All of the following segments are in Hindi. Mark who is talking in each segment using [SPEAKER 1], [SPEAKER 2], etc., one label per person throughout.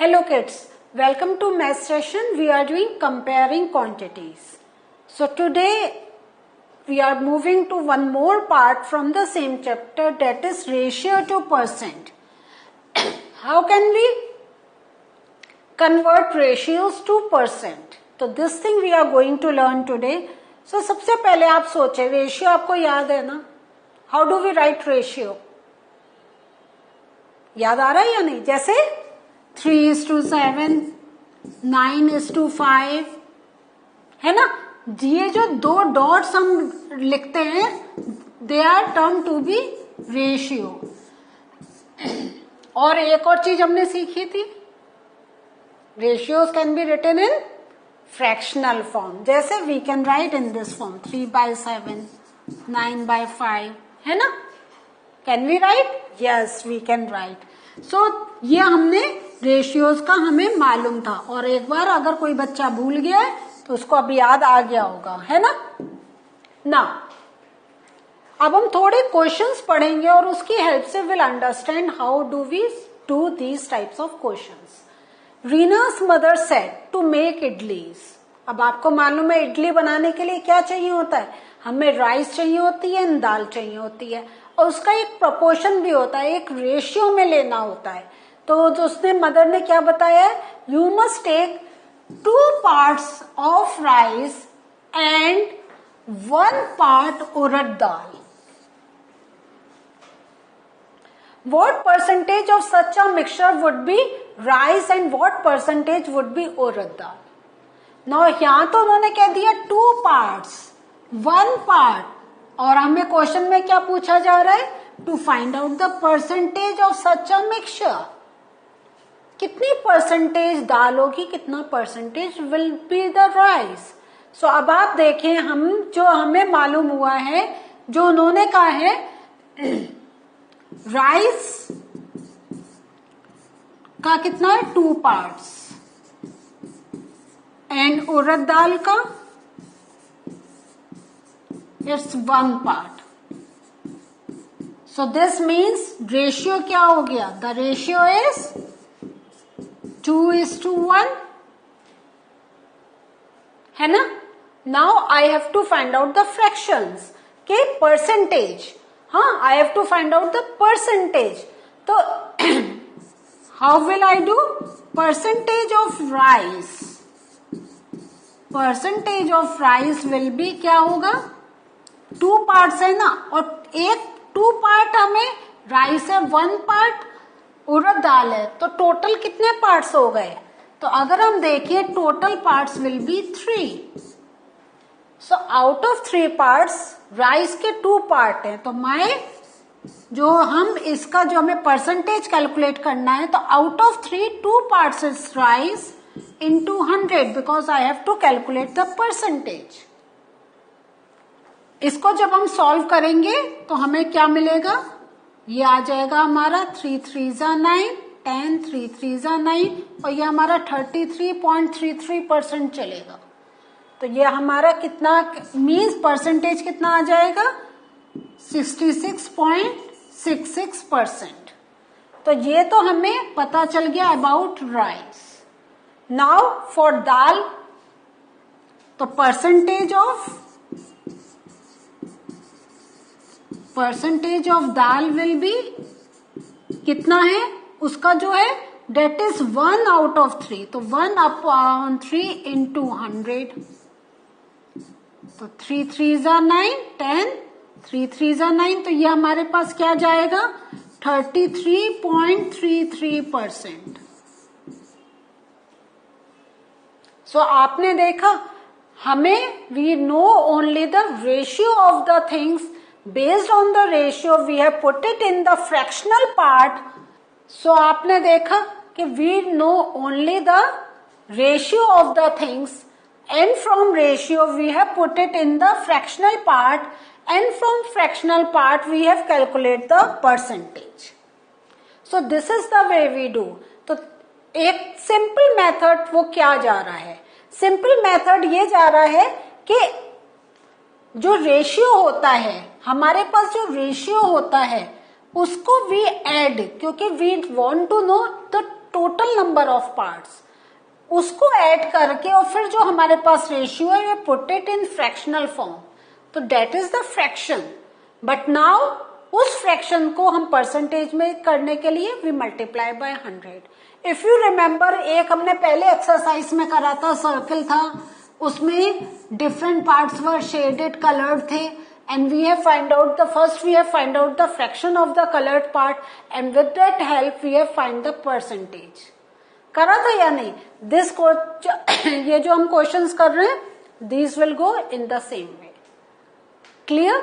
[SPEAKER 1] Hello kids, welcome to math session. We are doing comparing quantities. So today we are moving to one more part from the same chapter, that is ratio to percent. How can we convert ratios to percent? So this thing we are going to learn today. So सबसे पहले आप सोचे, रेशियो आपको याद है ना? How do we write ratio? याद आ रहा है या नहीं? जैसे 3:7, 9:5, है ना? ये जो दो डॉट्स हम लिखते हैं, they are term to be ratio. और एक और चीज हमने सीखी थी, ratios can be written in fractional form. जैसे we can write in this form 3/7, 9/5, है ना? Can we write? Yes, we can write. So ये हमने रेशियोज का हमें मालूम था, और एक बार अगर कोई बच्चा भूल गया है तो उसको अब याद आ गया होगा, है ना? ना अब हम थोड़े क्वेश्चंस पढ़ेंगे और उसकी हेल्प से will understand how do we do these types of questions. Reena's mother said to make idlis. अब आपको मालूम है इडली बनाने के लिए क्या चाहिए होता है, हमें राइस चाहिए होती है, दाल चाहिए होती है, और उसका एक प्रोपोर्शन भी होता है, एक रेशियो में लेना होता है. तो जो उसने मदर ने क्या बताया है, you must take 2 parts of rice and 1 part urad dal. What percentage of such a mixture would be rice and what percentage would be urad dal? Now यहाँ तो उन्होंने कह दिया 2 parts, 1 part, और हमें क्वेश्चन में क्या पूछा जा रहा है, to find out the percentage of such a mixture. कितनी परसेंटेज दाल होगी, कितना percentage will be the rice. So अब आप देखें, हम जो हमें मालूम हुआ है, जो उन्होंने कहा है राइस का कितना है 2 parts एंड उड़द दाल का it's 1 part. So this means ratio क्या हो गया, the ratio is 2:1, है ना? Now I have to find out the fractions के percentage. हाँ, I have to find out the percentage. तो how will I do? Percentage of rice. Percentage of rice will be क्या होगा, 2 parts है ना, और एक 2 part हमें राइस है, 1 part उड़द दाल है, तो टोटल कितने पार्ट्स हो गए. तो अगर हम देखें total parts will be 3. So out of 3 parts rice के 2 पार्ट हैं, तो जो हम इसका जो हमें परसेंटेज कैलकुलेट करना है, तो out of 3 2 parts is rice into 100 because I have to calculate the percentage. इसको जब हम सॉल्व करेंगे तो हमें क्या मिलेगा, ये आ जाएगा हमारा 3 3 9, 10 3 3 9, और ये हमारा 33.33% चलेगा. तो ये हमारा कितना मीन्स परसेंटेज कितना आ जाएगा, 66.66%. तो ये तो हमें पता चल गया अबाउट राइस. नाउ फॉर दाल, तो percentage of dal will be कितना है, उसका जो है डेट इज 1 out of 3, तो 1/3 into 100. तो 3 3 9, 10 3 3 9, तो ये हमारे पास क्या जाएगा, 33.33%. सो आपने देखा, हमें we know only the ratio of the things. Based on the ratio we have put it in the fractional part. So आपने देखा कि we know only the ratio of the things, and from ratio we have put it in the fractional part, and from fractional part we have calculated the percentage. So this is the way we do. तो एक simple method वो क्या जा रहा है, simple method ये जा रहा है कि जो रेशियो होता है, हमारे पास जो रेशियो होता है उसको वी ऐड, क्योंकि we want to know the total number of parts, उसको ऐड करके और फिर जो हमारे पास रेशियो है we put it in fractional form, तो that is the fraction. But now उस फ्रैक्शन को हम परसेंटेज में करने के लिए we multiply by 100. If you remember, एक हमने पहले एक्सरसाइज में करा था, सर्कल था, उसमें डिफरेंट पार्ट्स वर शेडेड कलर्ड थे, and we have find out the first we have find out the fraction of the colored part, and with that help we have find the percentage. करा था या नहीं? this ये जो हम क्वेश्चंस कर रहे हैं, these will go in the same way. Clear?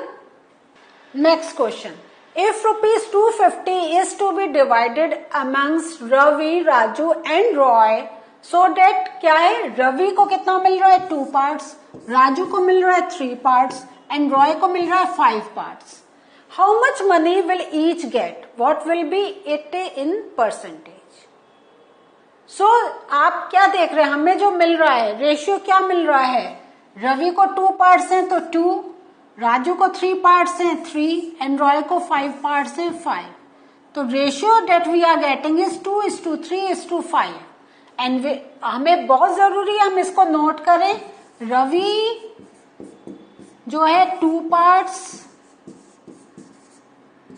[SPEAKER 1] Next question. If rupees 250 is to be divided amongst Ravi, Raju and Roy, so that क्या है, रवि को कितना मिल रहा है? 2 parts, राजू को मिल रहा है 3 parts, and Roy को मिल रहा है 5 parts. How much money will each get? What will be it in percentage? So आप क्या देख रहे हैं, हमें जो मिल रहा है रेशियो क्या मिल रहा है? रवि को 2 parts हैं तो 2, राजू को 3 parts हैं 3, and Roy को 5 parts हैं 5. तो ratio that we are getting is 2:3:5. And हमें बहुत जरूरी है हम इसको नोट करें. रवि जो है 2 parts,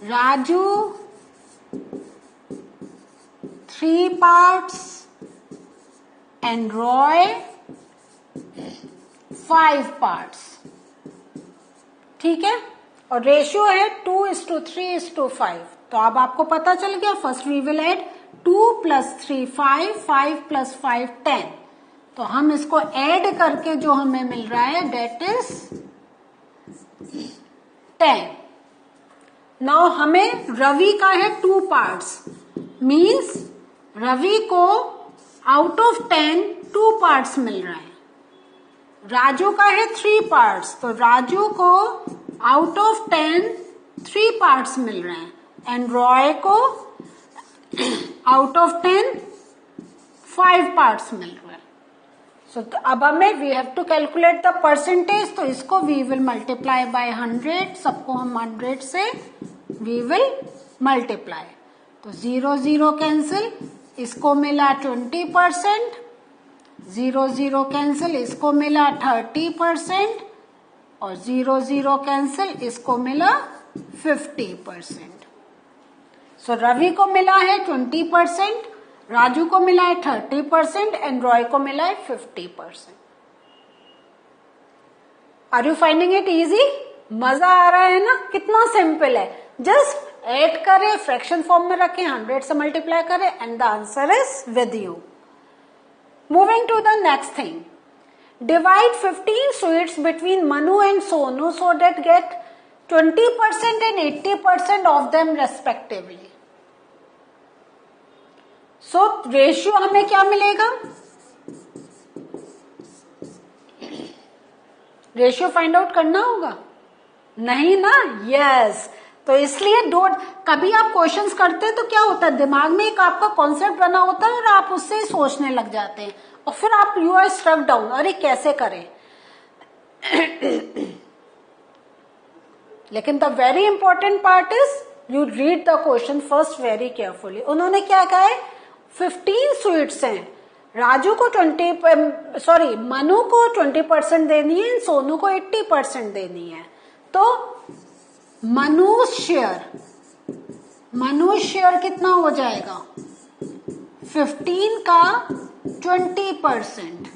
[SPEAKER 1] Raju 3 parts and Roy 5 parts. ठीक है, और रेशियो है 2:3:5. तो अब आपको पता चल गया. First we will add 2 + 3 5, 5 + 5 10. तो हम इसको ऐड करके जो हमें मिल रहा है डेट इज 10. नाउ हमें रवि का है 2 parts, मीन्स रवि को आउट ऑफ 10 2 parts मिल रहा है. राजू का है 3 parts, तो राजू को आउट ऑफ 10 3 parts मिल रहे हैं, एंड रॉय को आउट ऑफ 10 5 parts मिल रहा है. सो अब हमें we have to calculate the percentage, तो इसको वी विल मल्टीप्लाई बाय 100. सबको हम 100 से वी विल मल्टीप्लाई. तो 0 0 कैंसिल, इसको मिला 20%, 0 0 कैंसिल, इसको मिला 30%, और 0 0 कैंसिल, इसको मिला 50%. सो रवि को मिला है 20%, राजू को मिला है 30% एंड रॉय को मिला है 50%. Are you finding it easy? मजा आ रहा है ना? कितना सिंपल है. जस्ट ऐड करें, फ्रैक्शन फॉर्म में रखें, 100 से मल्टीप्लाई करें, and the answer is with you. Moving to the next thing. Divide 15 sweets between Manu and Sonu so that get 20% and 80% of them respectively. So ratio हमें क्या मिलेगा? रेशियो फाइंड आउट करना होगा नहीं ना? यस. तो इसलिए कभी आप क्वेश्चंस करते हैं तो क्या होता है, दिमाग में एक आपका कॉन्सेप्ट बना होता है और आप उससे ही सोचने लग जाते हैं, और फिर आप यू आर स्ट्रक डाउन, अरे कैसे करें. लेकिन the very important part is you read the question first very carefully. उन्होंने क्या कहा है? 15 स्वीट्स हैं, राजू को मनु को 20% देनी है, सोनू को 80% देनी है. तो मनु शेयर कितना हो जाएगा? 15 का 20%,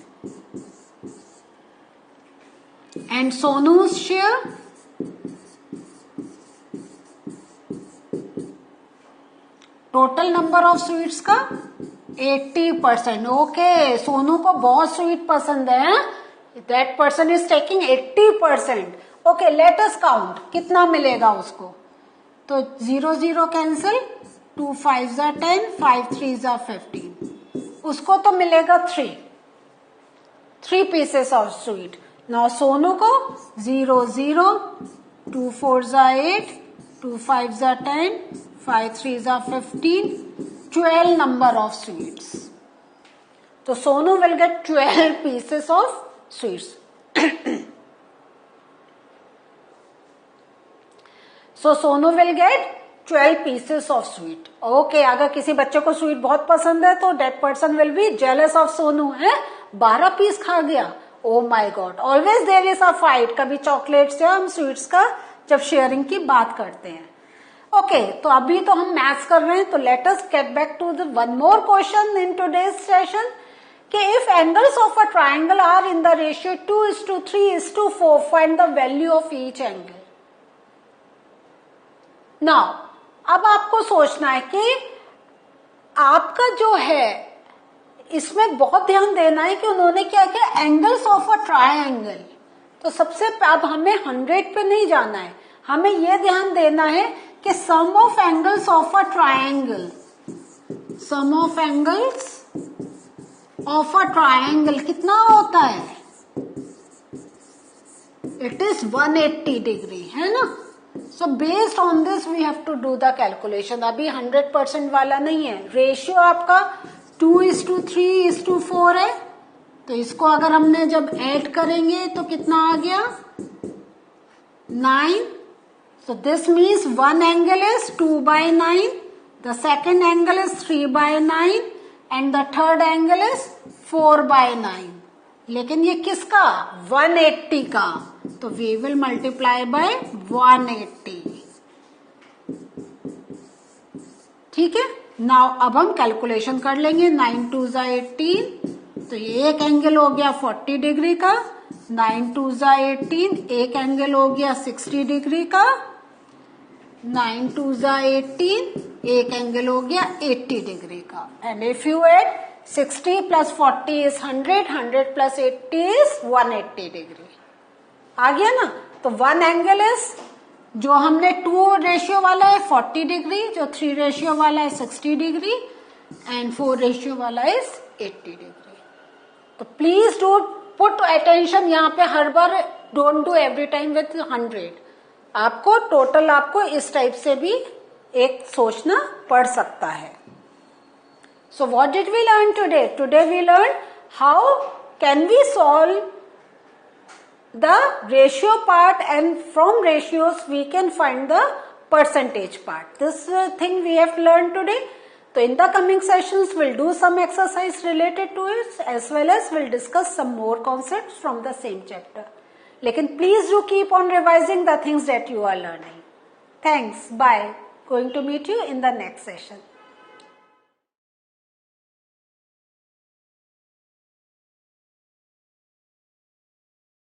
[SPEAKER 1] and Sonu share total number of sweets का 80%. ओके, सोनू को बहुत स्वीट पसंद है, that person is taking 80%. Okay, let us count कितना मिलेगा उसको. तो 0 0 कैंसिल, 2 5 = 10, 5 3 = 15. उसको तो मिलेगा 3 pieces of sweet. Now Sonu को 0 0, 2 4 = 8, 2 5 = 10, 5 3 = 15, 12 number of sweets. तो Sonu will get 12 pieces of sweets. So Sonu will get 12 pieces of sweet. Okay, अगर किसी बच्चे को स्वीट बहुत पसंद है तो that person will be jealous of Sonu, है 12 पीस खा गया. Oh my God, always there is a fight. कभी चॉकलेट्स या हम स्वीट्स का जब शेयरिंग की बात करते हैं. ओके, तो अभी तो हम मैथ्स कर रहे हैं, तो let us get back to the one more question in today's session कि if angles of a triangle are in the ratio 2:3:4 find the value of each angle. Now अब आपको सोचना है कि आपका जो है इसमें बहुत ध्यान देना है कि उन्होंने क्या किया, एंगल्स ऑफ अ ट्राइंगल. तो सबसे अब हमें 100 पे नहीं जाना है, हमें यह ध्यान देना है कि sum of angles of a triangle, sum of angles of a triangle कितना होता है, इट इज 180 डिग्री, है ना. So based on this we have to do the calculation. अभी 100% वाला नहीं है. रेशियो आपका 2:3:4 है, तो इसको अगर हमने जब ऐड करेंगे तो कितना आ गया 9. So this means one angle is 2/9, the second angle is 3/9 and the third angle is 4/9. लेकिन ये किसका 180 का, तो we will multiply by 180. ठीक है. नाउ अब हम कैलकुलेशन कर लेंगे. 9 2 18, तो ये एक एंगल हो गया 40 डिग्री का. 9 2 18, एक एंगल हो गया 60 डिग्री का. 9 2 18, एक एंगल हो गया 80 डिग्री का. And if you add 60 plus 40 is 100, 100 plus 80 is 180 degree. आ गया ना. तो वन एंगल इज, जो हमने 2 रेशियो वाला है 40 डिग्री, जो 3 रेशियो वाला है 60 डिग्री एंड 4 रेशियो वाला इज 80 डिग्री. तो प्लीज डू पुट अटेंशन यहाँ पे हर बार, don't do every time with 100. आपको टोटल आपको इस टाइप से भी एक सोचना पड़ सकता है. So what did we learn today? Today we learn how can we solve the ratio part, and from ratios we can find the percentage part. This thing we have learned today. So in the coming sessions we'll do some exercise related to it, as well as we'll discuss some more concepts from the same chapter. Lekin please do keep on revising the things that you are learning. Thanks. Bye. Going to meet you in the next session.